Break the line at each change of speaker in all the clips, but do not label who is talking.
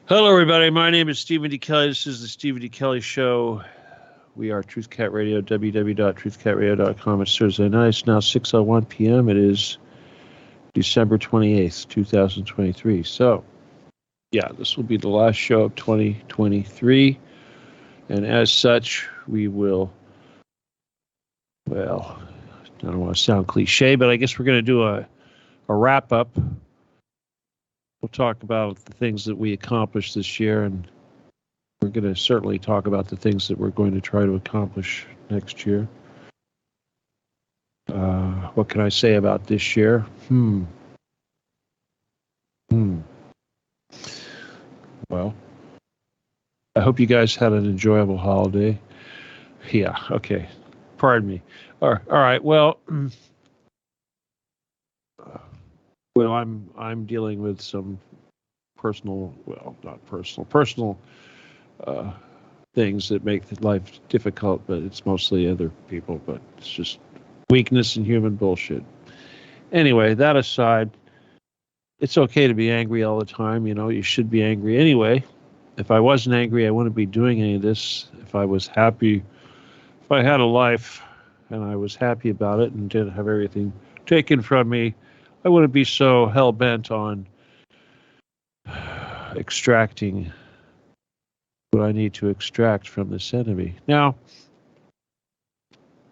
Hello, everybody. My name is Stephen D. Kelly. This is the Stephen D. Kelly Show. We are Truth Cat Radio, www.truthcatradio.com. It's Thursday night. It's now 6:01 p.m. It is December 28th, 2023. So, yeah, this will be the last show of 2023. And as such, we will, well, I don't want to sound cliche, but I guess we're going to do a wrap-up. We'll talk about the things that we accomplished this year, and we're going to certainly talk about the things that we're going to try to accomplish next year. What can I say about this year? Well, I hope you guys had an enjoyable holiday. Yeah, okay. Pardon me. All right. Well, I'm dealing with some personal things that make life difficult, but it's mostly other people, but it's just weakness and human bullshit. Anyway, that aside, it's okay to be angry all the time. You know, you should be angry anyway. If I wasn't angry, I wouldn't be doing any of this. If I was happy, if I had a life and I was happy about it and didn't have everything taken from me, I wouldn't be so hell-bent on extracting what I need to extract from this enemy. Now,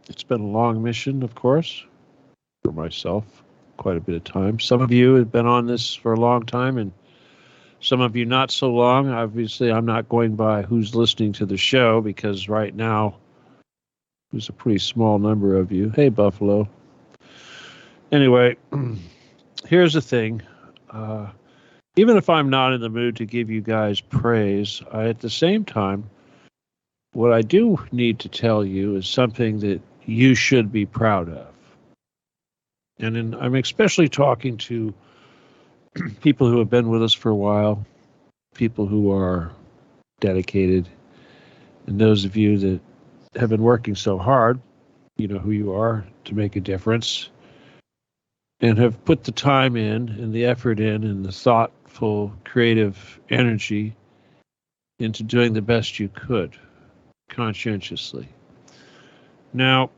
it's been a long mission, of course, for myself, quite a bit of time. Some of you have been on this for a long time, and some of you not so long. Obviously, I'm not going by who's listening to the show, because right now, there's a pretty small number of you. Hey, Buffalo. Anyway, here's the thing. Even if I'm not in the mood to give you guys praise, at the same time, what I do need to tell you is something that you should be proud of. And I'm especially talking to people who have been with us for a while, people who are dedicated, and those of you that have been working so hard, you know who you are, to make a difference, and have put the time in and the effort in and the thoughtful, creative energy into doing the best you could, conscientiously. Now,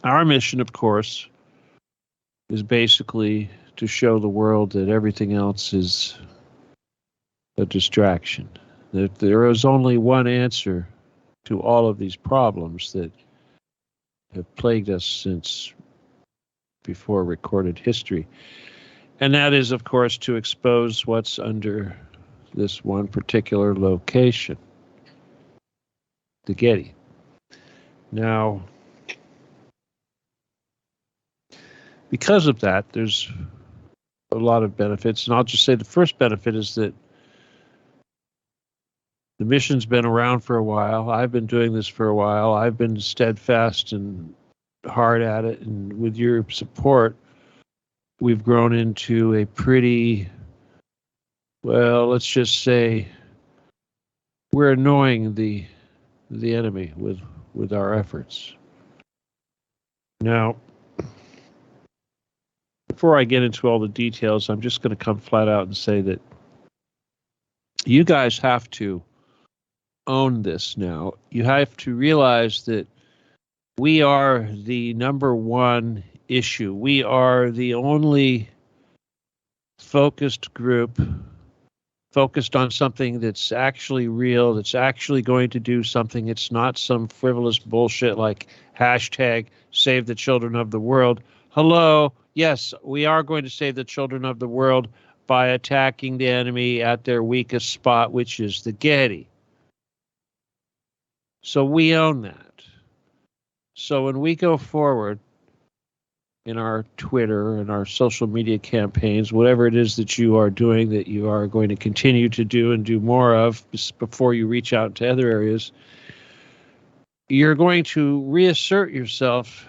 our mission, of course, is basically to show the world that everything else is a distraction, that there is only one answer to all of these problems that have plagued us since before recorded history. And that is, of course, to expose what's under this one particular location, the Getty. Now, because of that, there's a lot of benefits. And I'll just say the first benefit is that the mission's been around for a while. I've been doing this for a while. I've been steadfast and hard at it. And with your support, we've grown into a pretty, well, let's just say we're annoying the enemy with our efforts. Now, before I get into all the details, I'm just going to come flat out and say that you guys have to own this now. You have to realize that we are the number one issue. We are the only focused group focused on something that's actually real, that's actually going to do something. It's not some frivolous bullshit like hashtag save the children of the world. Hello, yes, we are going to save the children of the world by attacking the enemy at their weakest spot, which is the Getty. So we own that. So when we go forward in our Twitter and our social media campaigns, whatever it is that you are doing, that you are going to continue to do and do more of before you reach out to other areas, you're going to reassert yourself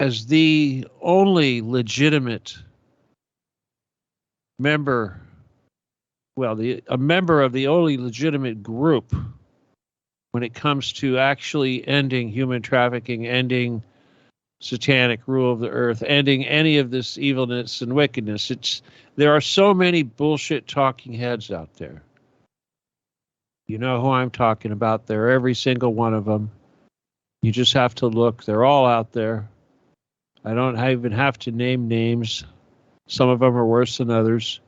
as the only legitimate member, a member of the only legitimate group when it comes to actually ending human trafficking, ending satanic rule of the earth, ending any of this evilness and wickedness. There are so many bullshit talking heads out there. You know who I'm talking about. They're every single one of them. You just have to look. They're all out there. I don't even have to name names. Some of them are worse than others.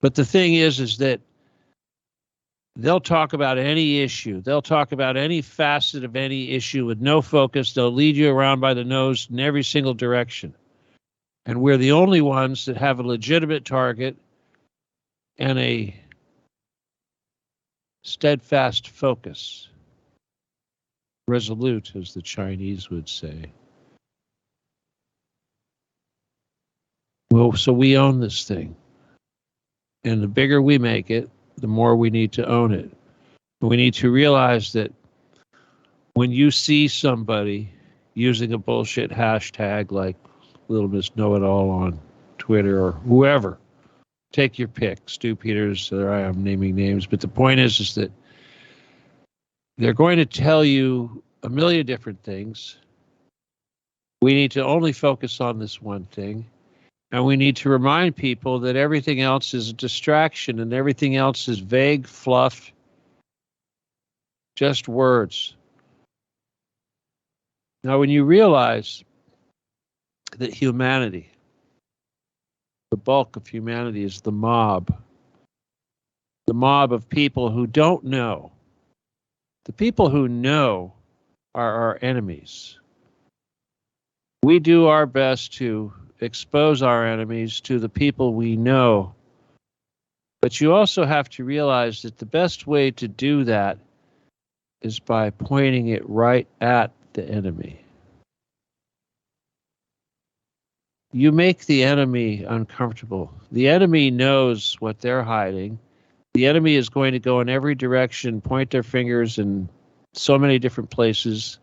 But the thing is that they'll talk about any issue. They'll talk about any facet of any issue with no focus. They'll lead you around by the nose in every single direction. And we're the only ones that have a legitimate target and a steadfast focus. Resolute, as the Chinese would say. Well, so we own this thing. And the bigger we make it, the more we need to own it. We need to realize that when you see somebody using a bullshit hashtag like Little Miss Know-It-All on Twitter or whoever, take your pick, Stu Peters, there I am naming names, but the point is that they're going to tell you a million different things. We need to only focus on this one thing. And we need to remind people that everything else is a distraction and everything else is vague fluff, just words. Now, when you realize that humanity, the bulk of humanity is the mob of people who don't know. The people who know are our enemies. We do our best to expose our enemies to the people we know. But you also have to realize that the best way to do that is by pointing it right at the enemy. You make the enemy uncomfortable. The enemy knows what they're hiding. The enemy is going to go in every direction, point their fingers in so many different places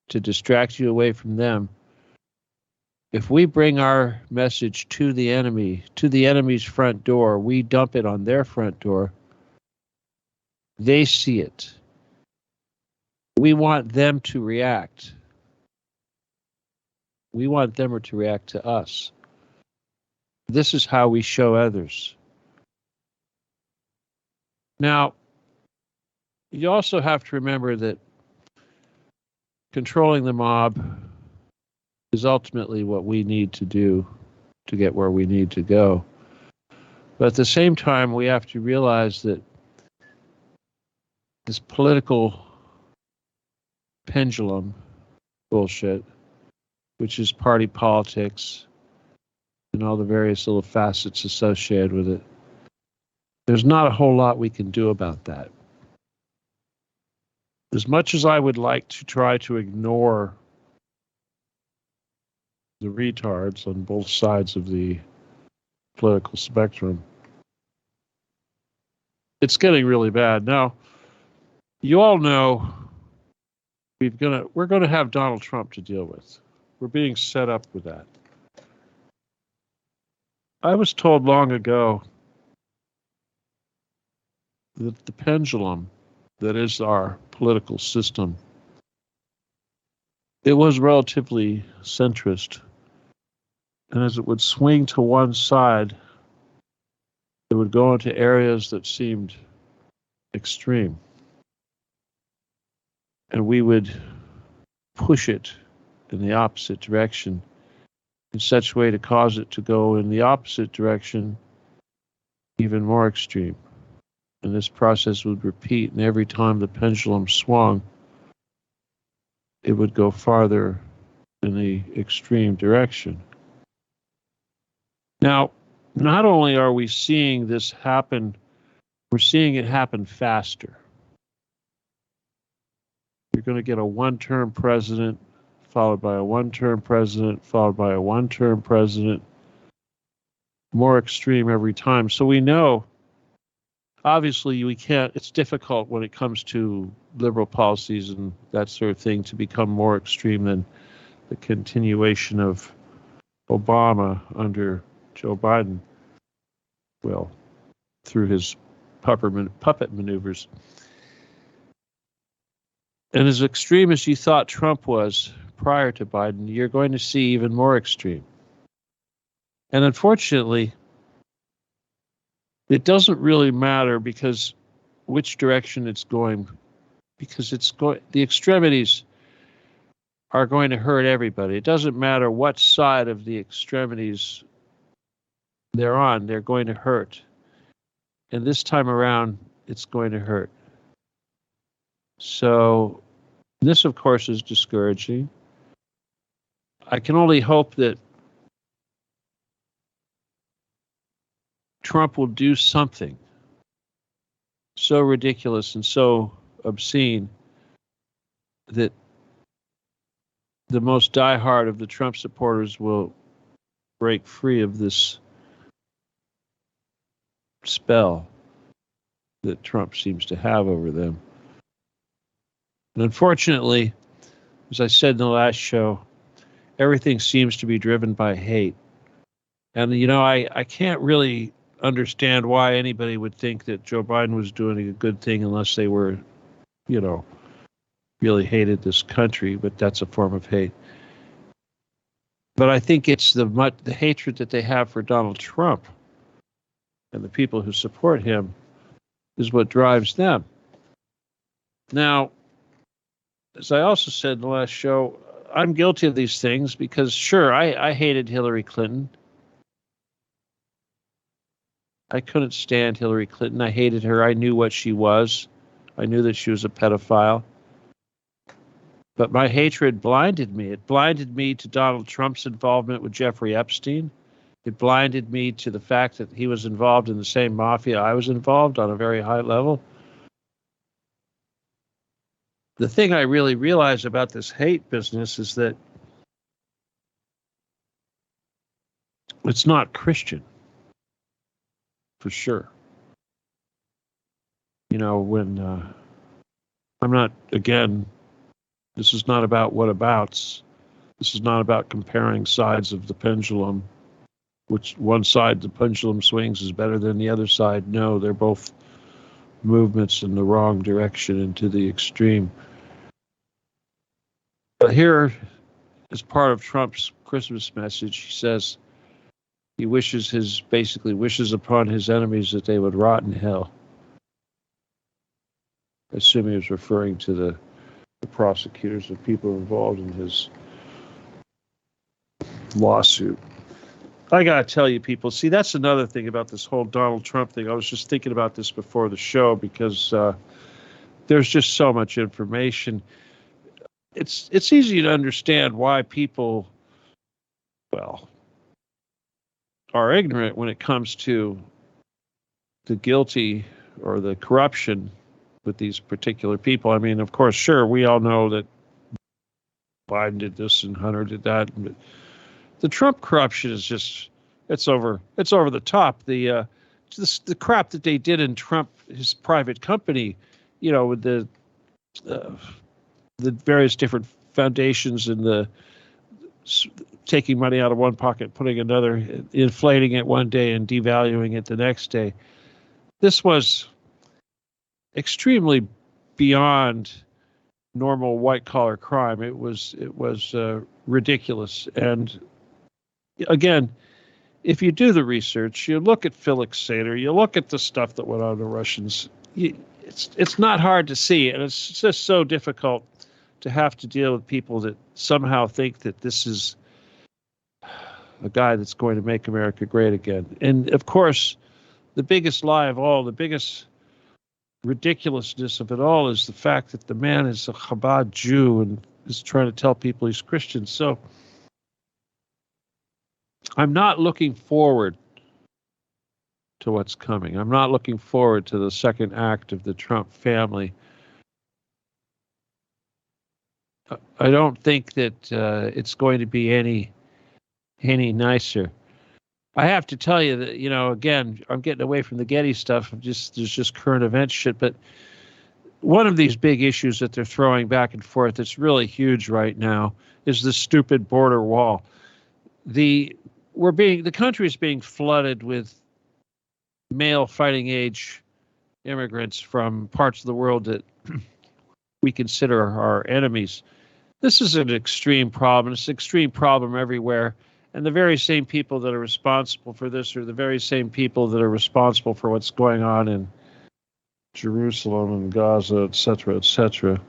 to distract you away from them. If we bring our message to the enemy's front door, we dump it on their front door, they see it. We want them to react. We want them to react to us. This is how we show others. Now, you also have to remember that controlling the mob is ultimately what we need to do to get where we need to go. But at the same time, we have to realize that this political pendulum bullshit, which is party politics and all the various little facets associated with it, there's not a whole lot we can do about that. As much as I would like to try to ignore the retards on both sides of the political spectrum, it's getting really bad. Now, you all know we're gonna have Donald Trump to deal with. We're being set up with that. I was told long ago that the pendulum that is our political system, it was relatively centrist. And as it would swing to one side, it would go into areas that seemed extreme. And we would push it in the opposite direction in such a way to cause it to go in the opposite direction even more extreme. And this process would repeat, and every time the pendulum swung, it would go farther in the extreme direction. Now, not only are we seeing this happen, we're seeing it happen faster. You're going to get a one-term president, followed by a one-term president, followed by a one-term president, more extreme every time. So we know, obviously, we can't, it's difficult when it comes to liberal policies and that sort of thing to become more extreme than the continuation of Obama under Joe Biden, well, through his puppet maneuvers. And as extreme as you thought Trump was prior to Biden, you're going to see even more extreme. And unfortunately, it doesn't really matter because which direction it's going, because the extremities are going to hurt everybody. It doesn't matter what side of the extremities they're on, they're going to hurt. And this time around, it's going to hurt. So this, of course, is discouraging. I can only hope that Trump will do something so ridiculous and so obscene that the most diehard of the Trump supporters will break free of this spell that Trump seems to have over them. And unfortunately, as I said in the last show, everything seems to be driven by hate. And, I can't really understand why anybody would think that Joe Biden was doing a good thing unless they were, really hated this country, but that's a form of hate. But I think it's the hatred that they have for Donald Trump and the people who support him is what drives them. Now, as I also said in the last show, I'm guilty of these things because, sure, I hated Hillary Clinton. I couldn't stand Hillary Clinton. I hated her. I knew what she was. I knew that she was a pedophile. But my hatred blinded me. It blinded me to Donald Trump's involvement with Jeffrey Epstein. It blinded me to the fact that he was involved in the same mafia I was involved on a very high level. The thing I really realize about this hate business is that it's not Christian, for sure. When I'm not, again, this is not about whatabouts. This is not about comparing sides of the pendulum, which one side the pendulum swings is better than the other side. No, they're both movements in the wrong direction and to the extreme. But here, as part of Trump's Christmas message, he says he basically wishes upon his enemies that they would rot in hell. I assume he was referring to the prosecutors and people involved in his lawsuit. I got to tell you, people, see, that's another thing about this whole Donald Trump thing. I was just thinking about this before the show because there's just so much information. It's easy to understand why people, are ignorant when it comes to the guilty or the corruption with these particular people. I mean, of course, sure, we all know that Biden did this and Hunter did that. But the Trump corruption is just, it's over the top. The crap that they did in Trump, his private company, with the various different foundations and the taking money out of one pocket, putting another, inflating it one day and devaluing it the next day. This was extremely beyond normal white-collar crime. It was ridiculous. And again, if you do the research, you look at Felix Sater, you look at the stuff that went on to Russians, it's not hard to see, and it's just so difficult to have to deal with people that somehow think that this is a guy that's going to make America great again. And of course, the biggest lie of all, the biggest ridiculousness of it all is the fact that the man is a Chabad Jew and is trying to tell people he's Christian. So I'm not looking forward to what's coming. I'm not looking forward to the second act of the Trump family. I don't think that it's going to be any nicer. I have to tell you that, again, I'm getting away from the Getty stuff. There's just current event shit. But one of these big issues that they're throwing back and forth that's really huge right now is the stupid border wall. The country is being flooded with male fighting age immigrants from parts of the world that we consider our enemies. This is an extreme problem. It's an extreme problem everywhere. And the very same people that are responsible for this are the very same people that are responsible for what's going on in Jerusalem and Gaza, etc., etc.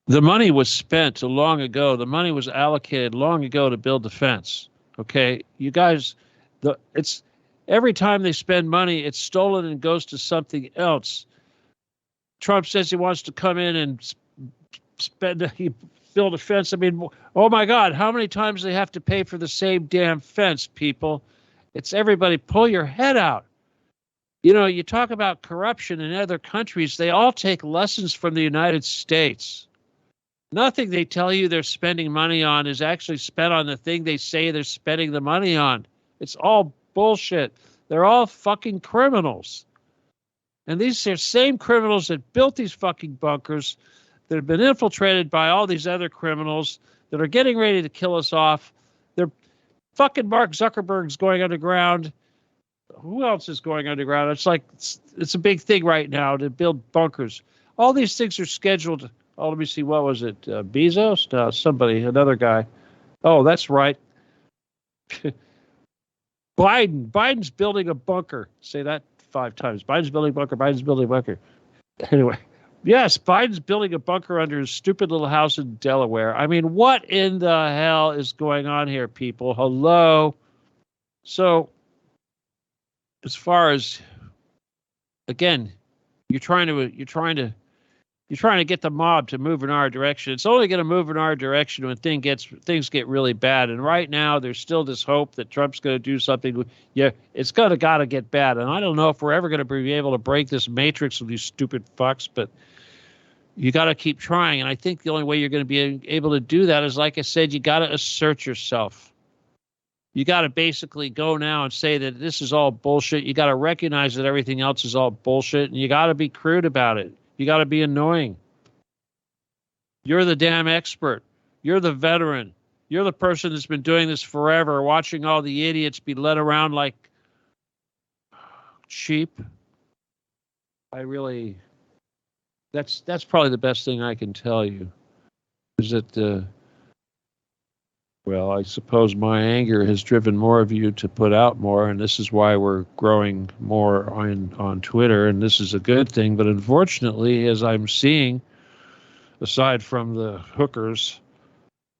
The money was spent long ago. The money was allocated long ago to build the fence. Okay, you guys, it's every time they spend money, it's stolen and goes to something else. Trump says he wants to come in and build a fence. I mean, oh my God, how many times do they have to pay for the same damn fence, people? It's everybody, pull your head out. You know, you talk about corruption in other countries, they all take lessons from the United States. Nothing they tell you they're spending money on is actually spent on the thing they say they're spending the money on. It's all bullshit. They're all fucking criminals. And these are same criminals that built these fucking bunkers that have been infiltrated by all these other criminals that are getting ready to kill us off. They're fucking Mark Zuckerberg's going underground. Who else is going underground? It's like, it's a big thing right now to build bunkers. All these things are scheduled. Oh, let me see. What was it? Bezos? No, somebody, another guy. Oh, that's right. Biden's building a bunker. Say that 5 times. Biden's building a bunker. Biden's building a bunker. Anyway, yes, Biden's building a bunker under his stupid little house in Delaware. I mean, what in the hell is going on here, people? Hello. So, as far as, again, you're trying to get the mob to move in our direction. It's only going to move in our direction when things get really bad. And right now, there's still this hope that Trump's going to do something. Yeah, it's got to get bad. And I don't know if we're ever going to be able to break this matrix of these stupid fucks, but you got to keep trying. And I think the only way you're going to be able to do that is, like I said, you got to assert yourself. You got to basically go now and say that this is all bullshit. You got to recognize that everything else is all bullshit, and you got to be crude about it. You got to be annoying. You're the damn expert. You're the veteran. You're the person that's been doing this forever, watching all the idiots be led around like sheep. That's probably the best thing I can tell you. Is that, well, I suppose my anger has driven more of you to put out more, and this is why we're growing more on Twitter, and this is a good thing. But unfortunately, as I'm seeing, aside from the hookers,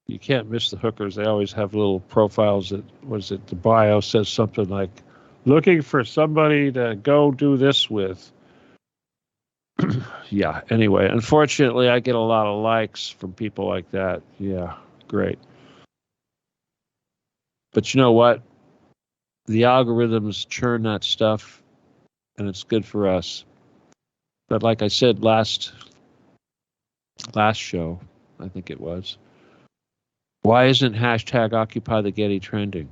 you can't miss the hookers. They always have little profiles that, the bio says something like, looking for somebody to go do this with. Yeah, anyway, unfortunately, I get a lot of likes from people like that. Yeah, great. But you know what? The algorithms churn that stuff, and it's good for us. But like I said last show, I think it was, why isn't hashtag Occupythegetty trending?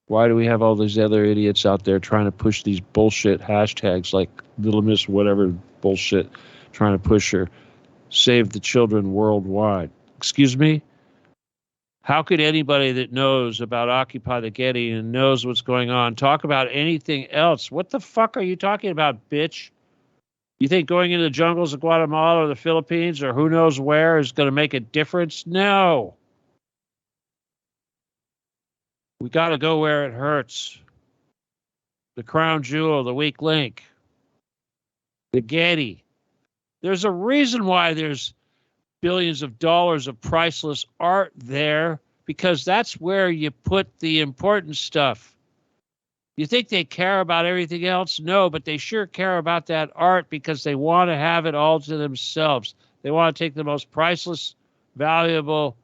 Why do we have all these other idiots out there trying to push these bullshit hashtags like Little Miss whatever bullshit, trying to push her save the children worldwide? Excuse me? How could anybody that knows about Occupythegetty and knows what's going on talk about anything else? What the fuck are you talking about, bitch? You think going into the jungles of Guatemala or the Philippines or who knows where is going to make a difference? No. We got to go where it hurts. The crown jewel, the weak link, the Getty. There's a reason why there's billions of dollars of priceless art there, because that's where you put the important stuff. You think they care about everything else? No, but they sure care about that art because they want to have it all to themselves. They want to take the most priceless, valuable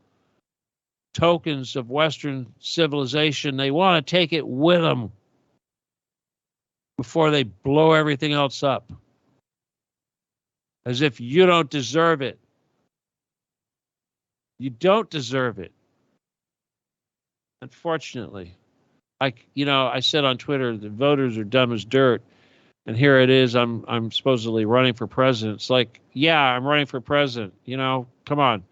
tokens of Western civilization. They want to take it with them before they blow everything else up. As if you don't deserve it. You don't deserve it. Unfortunately. I said on Twitter, the voters are dumb as dirt. And here it is, I'm supposedly running for president. It's like, yeah, I'm running for president. Come on.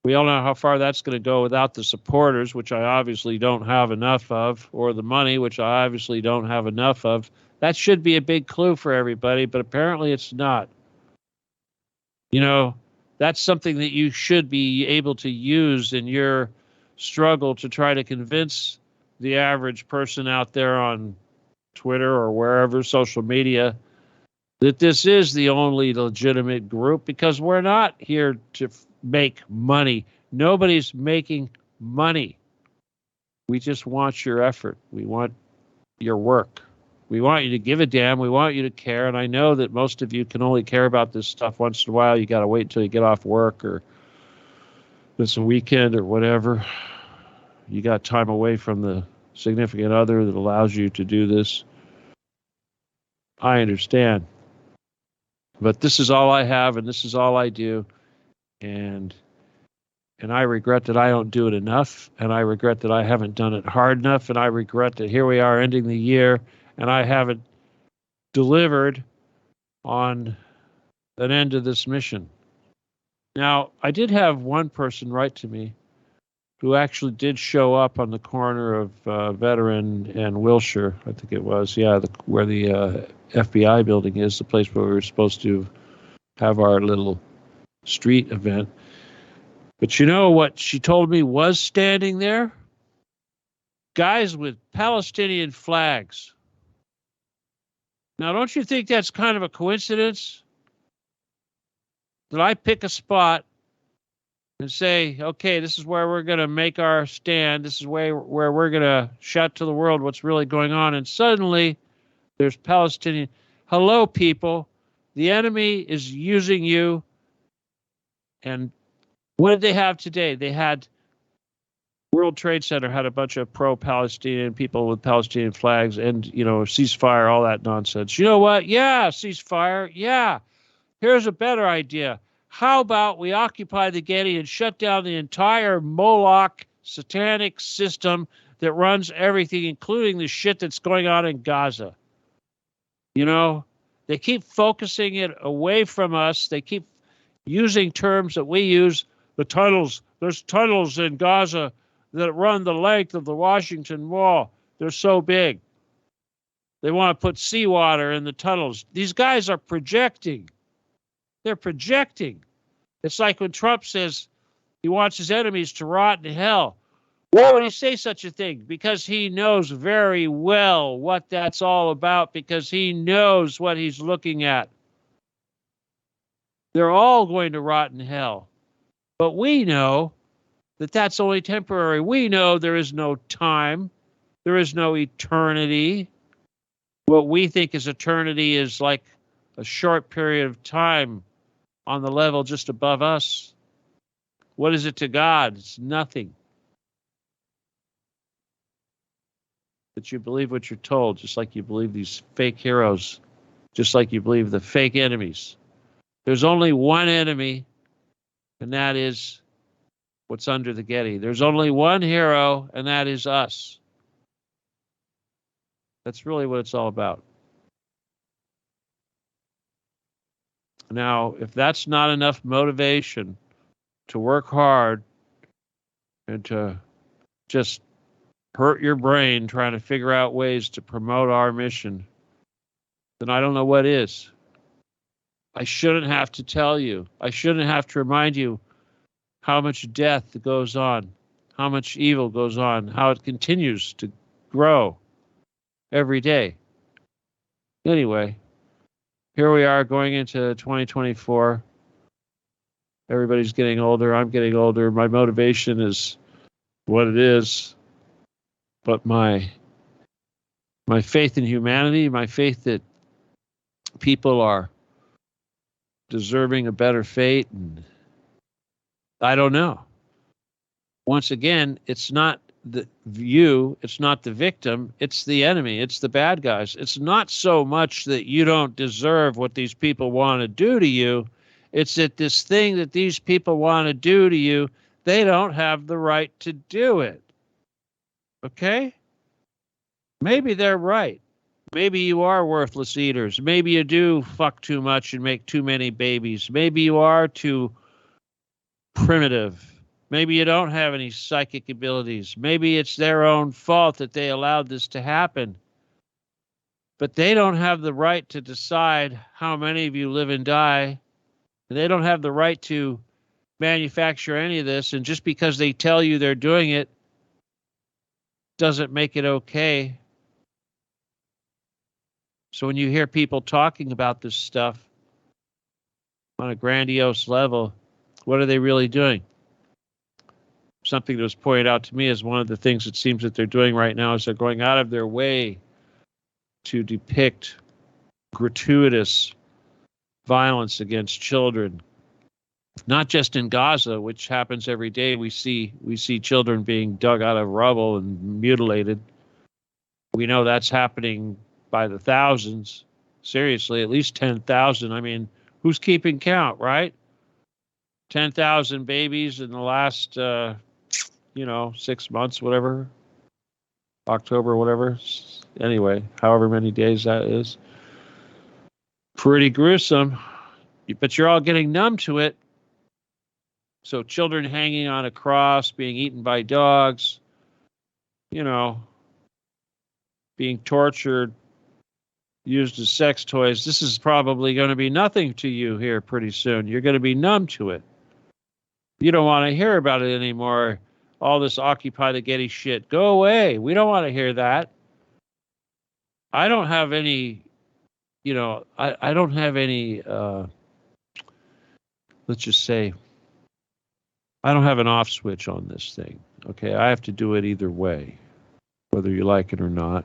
We all know how far that's going to go without the supporters, which I obviously don't have enough of, or the money, which I obviously don't have enough of. That should be a big clue for everybody, but apparently it's not. You know, that's something that you should be able to use in your struggle to try to convince the average person out there on Twitter or wherever, social media, that this is the only legitimate group, because we're not here to make money. Nobody's making money. We just want your effort. We want your work. We want you to give a damn. We want you to care. And I know that most of you can only care about this stuff once in a while. You got to wait until you get off work or it's a weekend or whatever. You got time away from the significant other that allows you to do this. I understand. But this is all I have, and this is all I do. And I regret that I don't do it enough, and I regret that I haven't done it hard enough, and I regret that here we are ending the year, and I haven't delivered on an end of this mission. Now, I did have one person write to me who actually did show up on the corner of Veteran and Wilshire, I think it was, where the FBI building is, the place where we were supposed to have our little street event. But you know what she told me was standing there? Guys with Palestinian flags. Now, don't you think that's kind of a coincidence? That I pick a spot and say, okay, this is where we're going to make our stand. This is where we're going to shout to the world what's really going on. And suddenly there's Palestinian. Hello, people. The enemy is using you. And what did they have today? They had World Trade Center had a bunch of pro-Palestinian people with Palestinian flags and, ceasefire, all that nonsense. You know what? Yeah, ceasefire. Yeah. Here's a better idea. How about we occupy the Getty and shut down the entire Moloch satanic system that runs everything, including the shit that's going on in Gaza? They keep focusing it away from us. They keep using terms that we use. The tunnels. There's tunnels in Gaza that run the length of the Washington Wall. They're so big. They want to put seawater in the tunnels. These guys are projecting. They're projecting. It's like when Trump says he wants his enemies to rot in hell. Why would he say such a thing? Because he knows very well what that's all about, because he knows what he's looking at. They're all going to rot in hell. But we know that that's only temporary. We know there is no time. There is no eternity. What we think is eternity is like a short period of time on the level just above us. What is it to God? It's nothing. But you believe what you're told, just like you believe these fake heroes, just like you believe the fake enemies. There's only one enemy, and that is what's under the Getty. There's only one hero, and that is us. That's really what it's all about. Now, if that's not enough motivation to work hard and to just hurt your brain trying to figure out ways to promote our mission, then I don't know what is. I shouldn't have to tell you. I shouldn't have to remind you how much death goes on, how much evil goes on, how it continues to grow every day. Anyway, here we are going into 2024. Everybody's getting older. I'm getting older. My motivation is what it is. But my faith in humanity, my faith that people are deserving a better fate, and I don't know. Once again, it's not it's not the victim, it's the enemy, it's the bad guys. It's not so much that you don't deserve what these people want to do to you. It's that this thing that these people want to do to you, they don't have the right to do it. Okay? Maybe they're right. Maybe you are worthless eaters. Maybe you do fuck too much and make too many babies. Maybe you are too primitive. Maybe you don't have any psychic abilities. Maybe it's their own fault that they allowed this to happen. But they don't have the right to decide how many of you live and die. And they don't have the right to manufacture any of this. And just because they tell you they're doing it doesn't make it okay. So when you hear people talking about this stuff on a grandiose level, what are they really doing? Something that was pointed out to me as one of the things it seems that they're doing right now is they're going out of their way to depict gratuitous violence against children, not just in Gaza, which happens every day. We see children being dug out of rubble and mutilated. We know that's happening by the thousands. Seriously, at least 10,000. I mean, who's keeping count, right? 10,000 babies in the last, 6 months, whatever, October, whatever. Anyway, however many days that is. Pretty gruesome, but you're all getting numb to it. So children hanging on a cross, being eaten by dogs, being tortured, used as sex toys. This is probably going to be nothing to you here pretty soon. You're going to be numb to it. You don't want to hear about it anymore. All this Occupy the Getty shit. Go away. We don't want to hear that. I don't have any, I don't have any, let's just say, I don't have an off switch on this thing. Okay, I have to do it either way, whether you like it or not.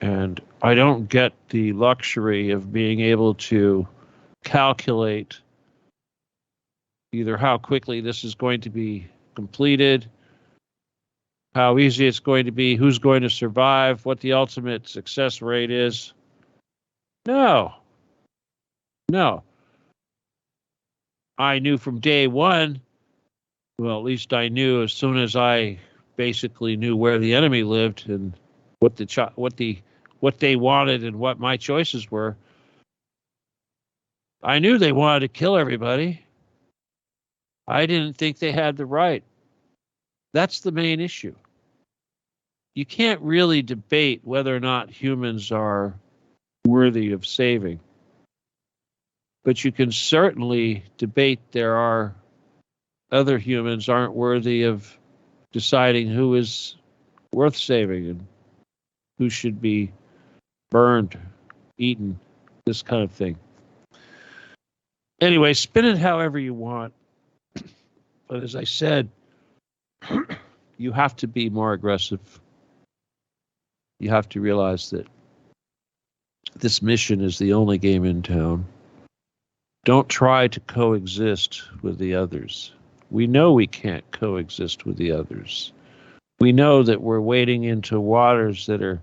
And I don't get the luxury of being able to calculate either how quickly this is going to be completed, how easy it's going to be, who's going to survive, what the ultimate success rate is. No. I knew from day one, well, at least I knew as soon as I basically knew where the enemy lived and what they wanted and what my choices were. I knew they wanted to kill everybody. I didn't think they had the right. That's the main issue. You can't really debate whether or not humans are worthy of saving. But you can certainly debate there are other humans aren't worthy of deciding who is worth saving and who should be burned, eaten, this kind of thing. Anyway, spin it however you want. But as I said, you have to be more aggressive. You have to realize that this mission is the only game in town. Don't try to coexist with the others. We know we can't coexist with the others. We know that we're wading into waters that are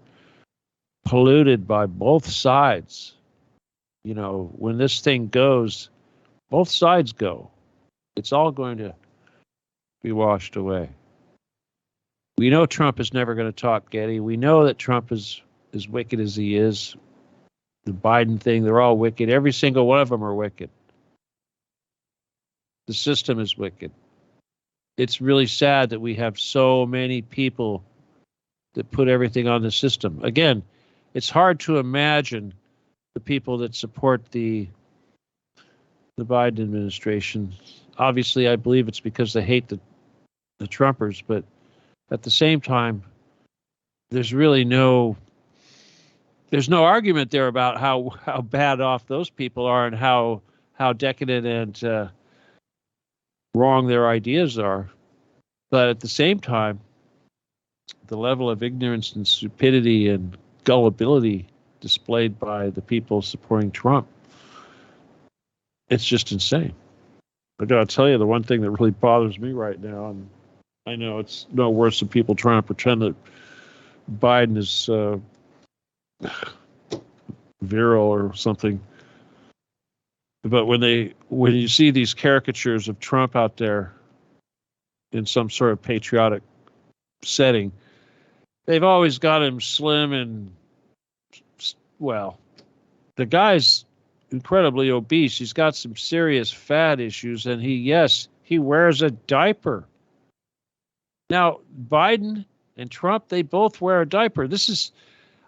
polluted by both sides. When this thing goes, both sides go. It's all going to be washed away. We know Trump is never going to talk Getty. We know that Trump is as wicked as he is. The Biden thing, they're all wicked. Every single one of them are wicked. The system is wicked. It's really sad that we have so many people that put everything on the system. Again, it's hard to imagine the people that support the Biden administration. Obviously, I believe it's because they hate the Trumpers, but at the same time, there's no argument there about how bad off those people are and how decadent and wrong their ideas are. But at the same time, the level of ignorance and stupidity and gullibility displayed by the people supporting Trump, it's just insane. I gotta tell you, the one thing that really bothers me right now, and I know it's no worse than people trying to pretend that Biden is virile or something. But when you see these caricatures of Trump out there in some sort of patriotic setting, they've always got him slim and, well, the guy's incredibly obese. He's got some serious fat issues, and he wears a diaper. Now, Biden and Trump, they both wear a diaper.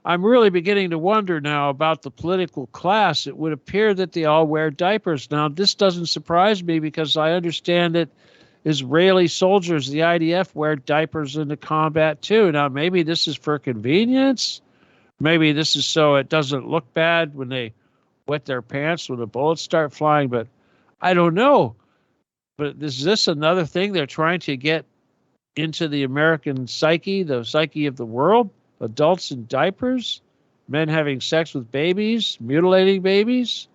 I'm really beginning to wonder now about the political class. It would appear that they all wear diapers. Now, this doesn't surprise me because I understand that Israeli soldiers, the IDF, wear diapers into combat too. Now, maybe this is for convenience. Maybe this is so it doesn't look bad when they wet their pants when the bullets start flying, but I don't know. But is this another thing they're trying to get into the American psyche, the psyche of the world? Adults in diapers, men having sex with babies, mutilating babies.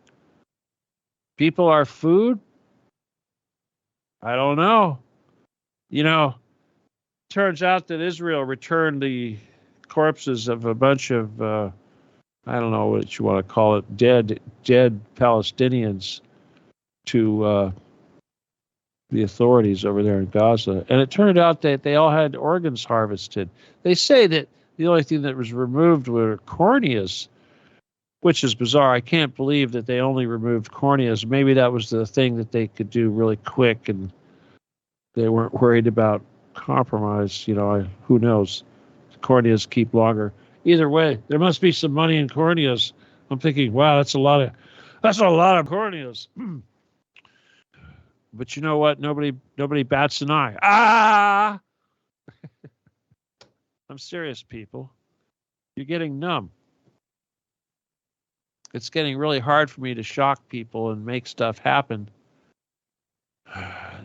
People are food. I don't know. Turns out that Israel returned the corpses of a bunch of, I don't know what you want to call it, dead Palestinians to the authorities over there in Gaza. And it turned out that they all had organs harvested. They say that the only thing that was removed were corneas, which is bizarre. I can't believe that they only removed corneas. Maybe that was the thing that they could do really quick and they weren't worried about compromise. Who knows? Corneas keep longer. Either way, there must be some money in corneas. I'm thinking, wow, that's a lot of corneas. But you know what? Nobody bats an eye. Ah! I'm serious, people. You're getting numb. It's getting really hard for me to shock people and make stuff happen.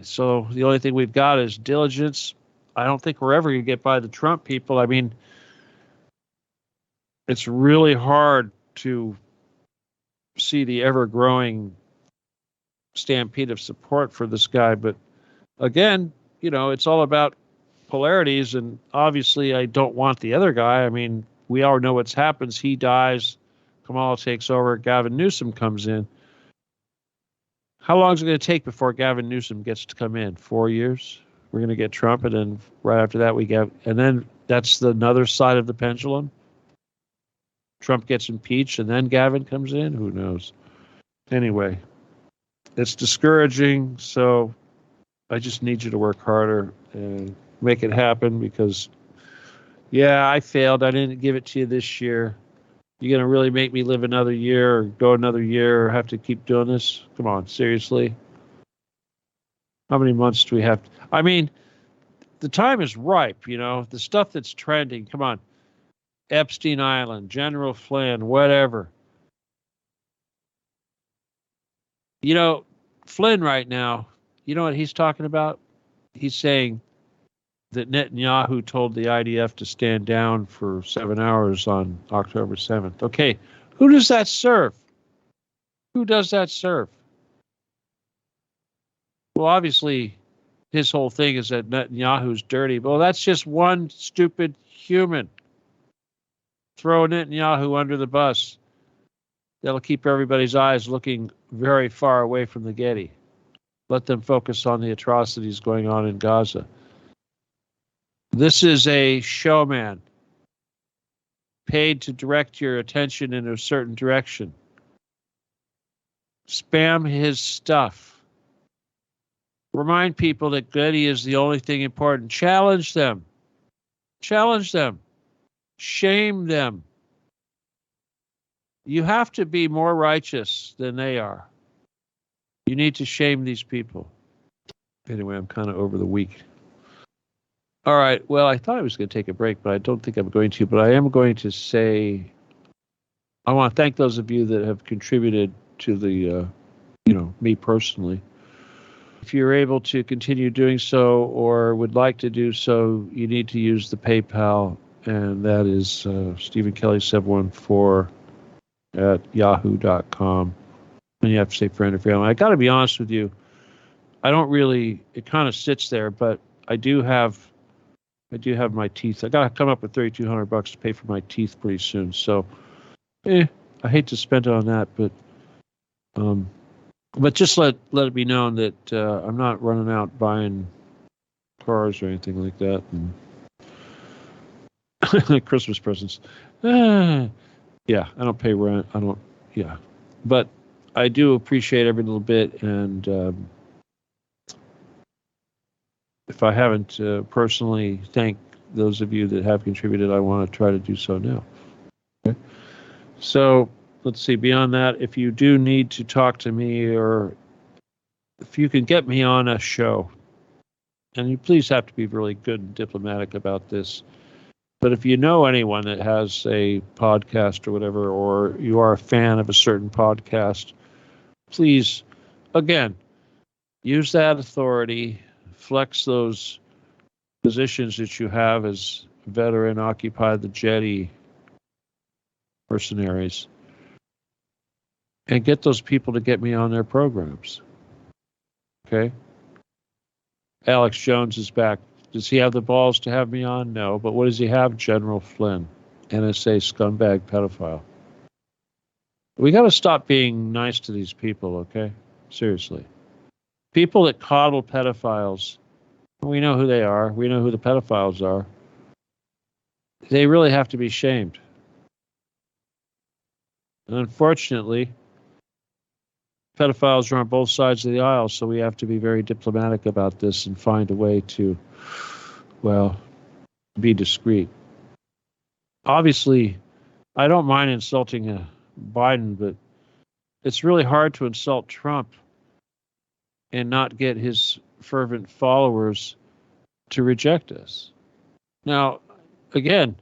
So the only thing we've got is diligence. I don't think we're ever going to get by the Trump people. I mean, it's really hard to see the ever-growing stampede of support for this guy. But again, it's all about polarities, and obviously I don't want the other guy. I mean, we all know what's happens. He dies, Kamala takes over, Gavin Newsom comes in. How long is it going to take before Gavin Newsom gets to come in? 4 years? We're going to get Trump, and then right after that and then that's another side of the pendulum. Trump gets impeached, and then Gavin comes in? Who knows? Anyway, it's discouraging, so I just need you to work harder and make it happen because, yeah, I failed. I didn't give it to you this year. You're going to really make me live another year or go another year or have to keep doing this? Come on, seriously? How many months do we have? I mean, the time is ripe, the stuff that's trending. Come on. Epstein Island, General Flynn, whatever. Flynn right now, you know what he's talking about? He's saying that Netanyahu told the IDF to stand down for 7 hours on October 7th. Okay, who does that serve? Who does that serve? Well, obviously, his whole thing is that Netanyahu's dirty. Well, that's just one stupid human. Throw Netanyahu under the bus. That'll keep everybody's eyes looking very far away from the Getty. Let them focus on the atrocities going on in Gaza. This is a showman paid to direct your attention in a certain direction. Spam his stuff. Remind people that Getty is the only thing important. Challenge them. Challenge them. Shame them. You have to be more righteous than they are. You need to shame these people. Anyway, I'm kind of over the week. All right. Well, I thought I was going to take a break, but I don't think I'm going to. But I am going to say, I want to thank those of you that have contributed to the, me personally. If you're able to continue doing so or would like to do so, you need to use the PayPal, and that is StephenKelly714@yahoo.com. And you have to say friend or family. I got to be honest with you. I don't really, it kind of sits there, but I do have my teeth. I got to come up with $3,200 to pay for my teeth pretty soon. So, I hate to spend it on that, but just let it be known that I'm not running out buying cars or anything like that. And Christmas presents. Yeah, I don't pay rent. But I do appreciate every little bit, and if I haven't personally thanked those of you that have contributed, I want to try to do so now. Okay. So let's see, beyond that, if you do need to talk to me, or if you can get me on a show, and you please have to be really good and diplomatic about this, but if you know anyone that has a podcast or whatever, or you are a fan of a certain podcast, please, again, use that authority, flex those positions that you have as veteran Occupy the Jetty mercenaries, and get those people to get me on their programs. Okay? Alex Jones is back. Does he have the balls to have me on? No. But what does he have? General Flynn, NSA scumbag pedophile. We got to stop being nice to these people, okay? Seriously. People that coddle pedophiles, we know who they are. We know who the pedophiles are. They really have to be shamed. And unfortunately, pedophiles are on both sides of the aisle, so we have to be very diplomatic about this and find a way to, well, be discreet. Obviously, I don't mind insulting Biden, but it's really hard to insult Trump and not get his fervent followers to reject us. Now, again,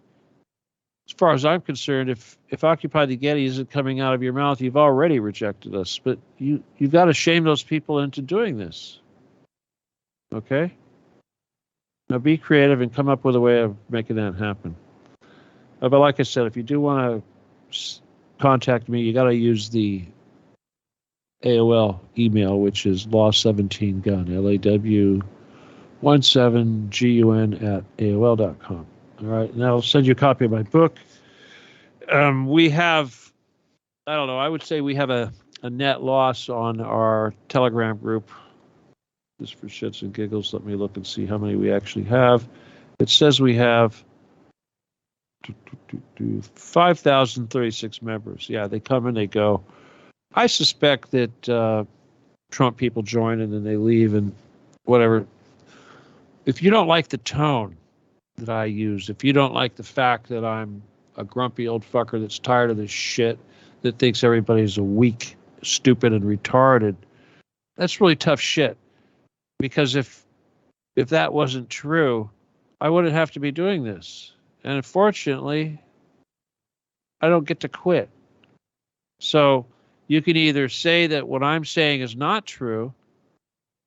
as far as I'm concerned, if Occupy the Getty isn't coming out of your mouth, you've already rejected us. But you've got to shame those people into doing this. Okay? Now be creative and come up with a way of making that happen. But like I said, if you do want to contact me, you got to use the AOL email, which is law17gun, LAW17GUN@AOL.com. All right, and I'll send you a copy of my book. We have, I don't know, I would say we have a net loss on our Telegram group. Just for shits and giggles, let me look and see how many we actually have. It says we have 5,036 members. Yeah, they come and they go. I suspect that Trump people join and then they leave and whatever. If you don't like the tone that I use, if you don't like the fact that I'm a grumpy old fucker that's tired of this shit, that thinks everybody's a weak, stupid, and retarded, that's really tough shit. Because if that wasn't true, I wouldn't have to be doing this. And unfortunately, I don't get to quit. So you can either say that what I'm saying is not true,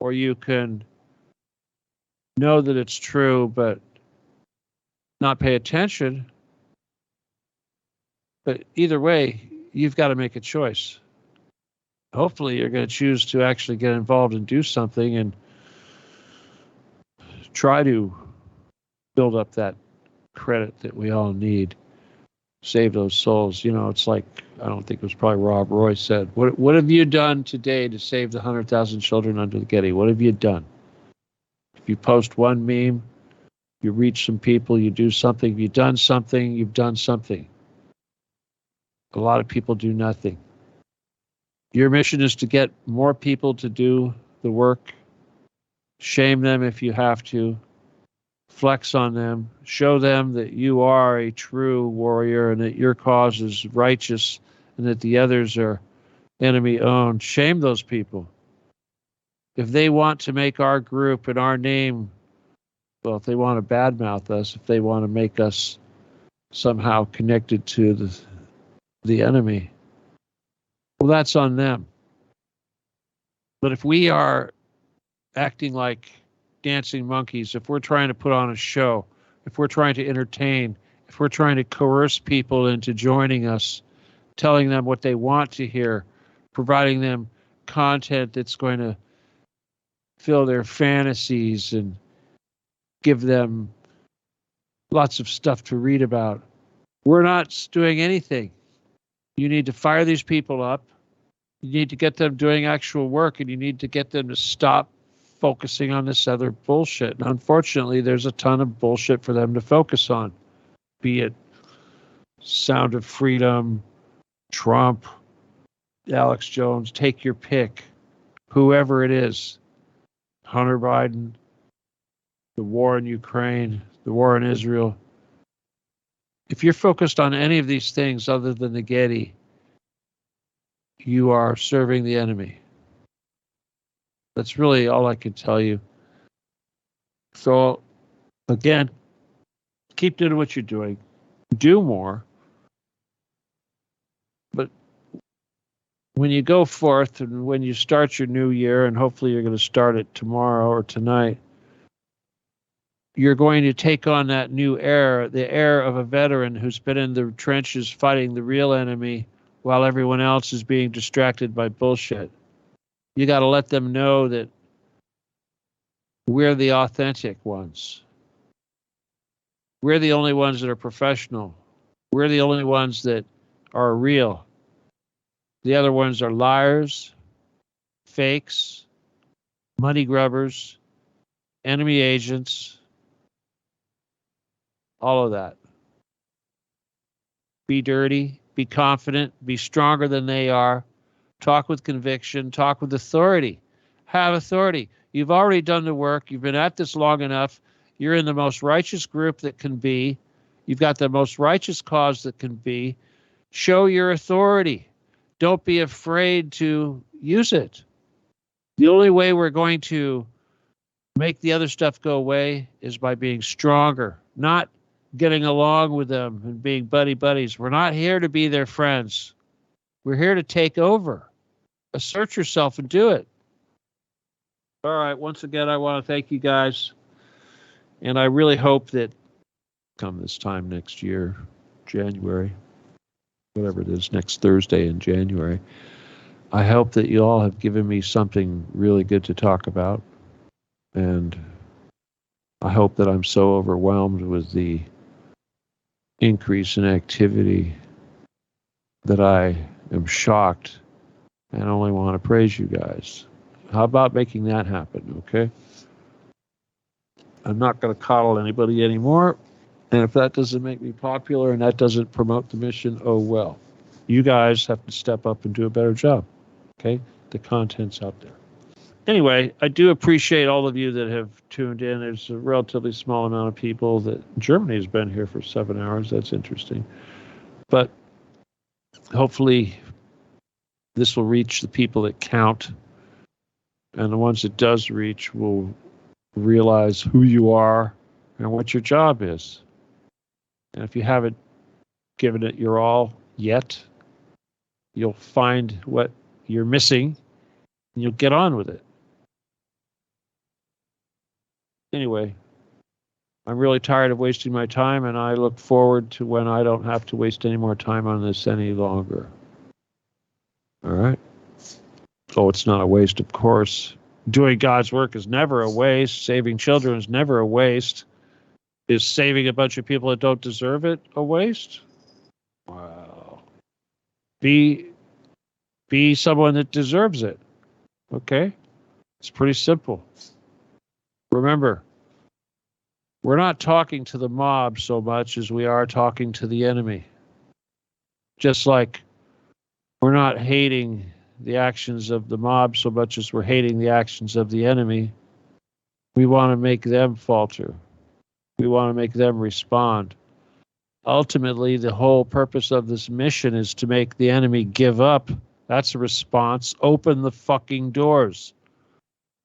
or you can know that it's true, but not pay attention. But either way, you've got to make a choice. Hopefully, you're going to choose to actually get involved and do something and try to build up that credit that we all need. Save those souls. You know, it's like, I don't think it was probably Rob Roy said, what have you done today to save the 100,000 children under the Getty? What have you done? If you post one meme, you reach some people, you do something, you've done something, you've done something. A lot of people do nothing. Your mission is to get more people to do the work. Shame them if you have to. Flex on them. Show them that you are a true warrior and that your cause is righteous and that the others are enemy-owned. Shame those people. If they want to make our group and our name, well, if they want to badmouth us, if they want to make us somehow connected to the enemy, well, that's on them. But if we are acting like dancing monkeys, if we're trying to put on a show, if we're trying to entertain, if we're trying to coerce people into joining us, telling them what they want to hear, providing them content that's going to fill their fantasies and give them lots of stuff to read about, we're not doing anything. You need to fire these people up. You need to get them doing actual work, and you need to get them to stop focusing on this other bullshit. And unfortunately, there's a ton of bullshit for them to focus on, be it Sound of Freedom, Trump, Alex Jones, take your pick, whoever it is, Hunter Biden, the war in Ukraine, the war in Israel. If you're focused on any of these things other than the Getty, you are serving the enemy. That's really all I can tell you. So, again, keep doing what you're doing. Do more. But when you go forth and when you start your new year, and hopefully you're going to start it tomorrow or tonight, you're going to take on that new air, the air of a veteran who's been in the trenches fighting the real enemy while everyone else is being distracted by bullshit. You got to let them know that we're the authentic ones. We're the only ones that are professional. We're the only ones that are real. The other ones are liars, fakes, money grubbers, enemy agents, all of that. Be dirty, be confident, be stronger than they are. Talk with conviction, talk with authority. Have authority. You've already done the work. You've been at this long enough. You're in the most righteous group that can be. You've got the most righteous cause that can be. Show your authority. Don't be afraid to use it. The only way we're going to make the other stuff go away is by being stronger, not getting along with them and being buddies. We're not here to be their friends. We're here to take over. Assert yourself and do it. All right. Once again, I want to thank you guys. And I really hope that come this time next year, January, whatever it is, next Thursday in January, I hope that you all have given me something really good to talk about. And I hope that I'm so overwhelmed with the increase in activity that I am shocked and only want to praise you guys. How about making that happen, okay? I'm not going to coddle anybody anymore. And if that doesn't make me popular and that doesn't promote the mission, oh well. You guys have to step up and do a better job, okay? The content's out there. Anyway, I do appreciate all of you that have tuned in. There's a relatively small amount of people that Germany's been here for 7 hours. That's interesting. But hopefully this will reach the people that count. And the ones it does reach will realize who you are and what your job is. And if you haven't given it your all yet, you'll find what you're missing and you'll get on with it. Anyway, I'm really tired of wasting my time, and I look forward to when I don't have to waste any more time on this any longer. All right? Oh, it's not a waste, of course. Doing God's work is never a waste. Saving children is never a waste. Is saving a bunch of people that don't deserve it a waste? Wow. Be someone that deserves it. Okay? It's pretty simple. Remember, we're not talking to the mob so much as we are talking to the enemy. Just like we're not hating the actions of the mob so much as we're hating the actions of the enemy. We want to make them falter. We want to make them respond. Ultimately, the whole purpose of this mission is to make the enemy give up. That's a response. Open the fucking doors.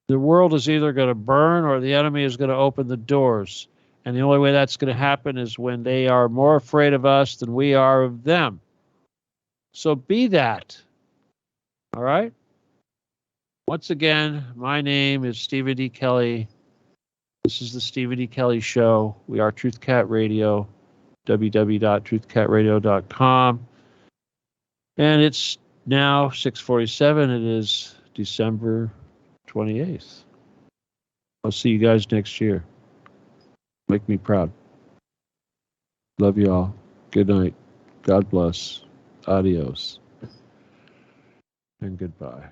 The world is either going to burn or the enemy is going to open the doors. And the only way that's going to happen is when they are more afraid of us than we are of them. So be that. All right? Once again, my name is Stephen D. Kelly. This is the Stephen D. Kelly Show. We are Truth Cat Radio, www.truthcatradio.com. And it's now 6:47. It is December 28th. I'll see you guys next year. Make me proud. Love you all. Good night. God bless. Adios. And goodbye.